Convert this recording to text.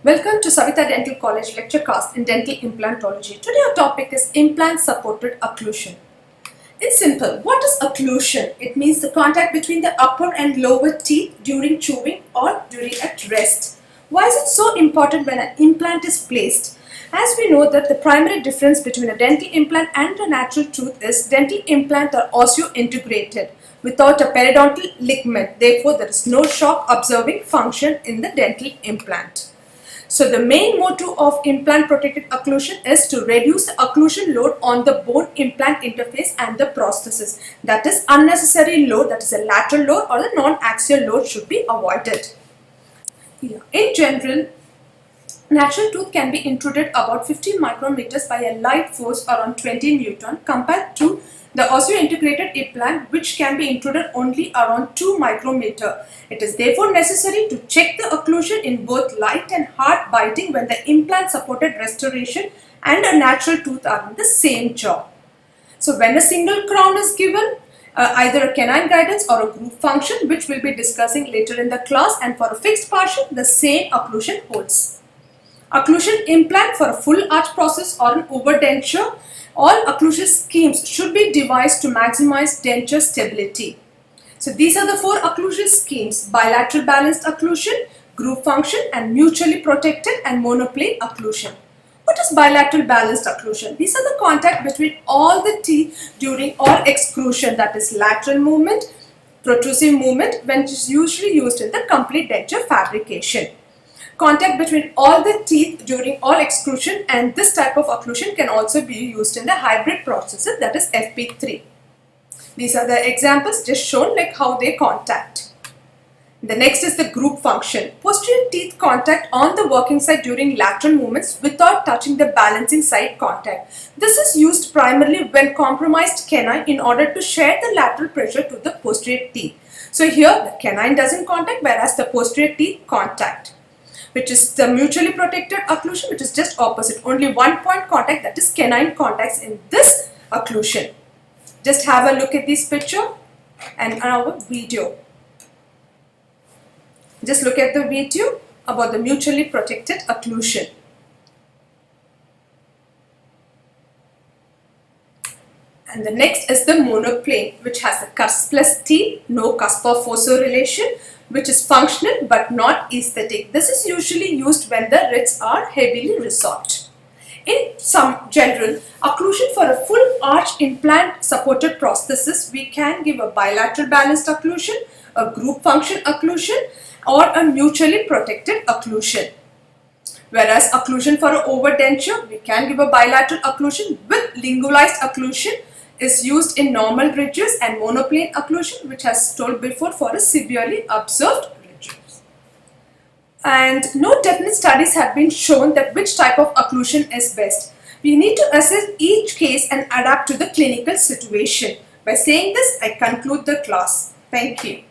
Welcome to Savita Dental College lecture class in dental implantology. Today our topic is implant supported occlusion. In simple, what is occlusion? It means the contact between the upper and lower teeth during chewing or during at rest. Why is it so important when an implant is placed? As we know that the primary difference between a dental implant and a natural tooth is dental implants are osseointegrated without a periodontal ligament. Therefore, there is no shock absorbing function in the dental implant. So the main motto of implant protected occlusion is to reduce the occlusion load on the bone implant interface and the prosthesis. That is unnecessary load, that is a lateral load or the non-axial load should be avoided. In general, natural tooth can be intruded about 50 micrometers by a light force around 20 Newton compared to the osseointegrated implant which can be intruded only around 2 micrometer. It is therefore necessary to check the occlusion in both light and hard biting when the implant supported restoration and a natural tooth are in the same jaw. So when a single crown is given, either a canine guidance or a group function which we will be discussing later in the class, and for a fixed partial the same occlusion holds. Occlusion implant for a full arch process or an overdenture. All occlusion schemes should be devised to maximize denture stability. So these are the 4 occlusion schemes: bilateral balanced occlusion, group function, and mutually protected and monoplane occlusion. What is bilateral balanced occlusion? These are the contact between all the teeth during all extrusion, that is lateral movement, protrusive movement, when it is usually used in the complete denture fabrication. Contact between all the teeth during all extrusion, and this type of occlusion can also be used in the hybrid processes, that is FP3. These are the examples just shown like how they contact. The next is the group function. Posterior teeth contact on the working side during lateral movements without touching the balancing side contact. This is used primarily when compromised canine in order to share the lateral pressure to the posterior teeth. So here the canine doesn't contact whereas the posterior teeth contact, which is the mutually protected occlusion, which is just opposite. Only one point contact, that is canine contacts in this occlusion. Just have a look at this picture and our video. Just look at the video about the mutually protected occlusion. And the next is the monoplane, which has the cuspless teeth, no cusp or fossa relation, which is functional but not aesthetic. This is usually used when the ribs are heavily resorbed. In some general occlusion for a full arch implant supported prosthesis, we can give a bilateral balanced occlusion, a group function occlusion, or a mutually protected occlusion. Whereas occlusion for an overdenture, we can give a bilateral occlusion with lingualized occlusion is used in normal ridges, and monoplane occlusion, which has told before, for a severely observed ridges. And no definite studies have been shown that which type of occlusion is best. We need to assess each case and adapt to the clinical situation. By saying this, I conclude the class. Thank you.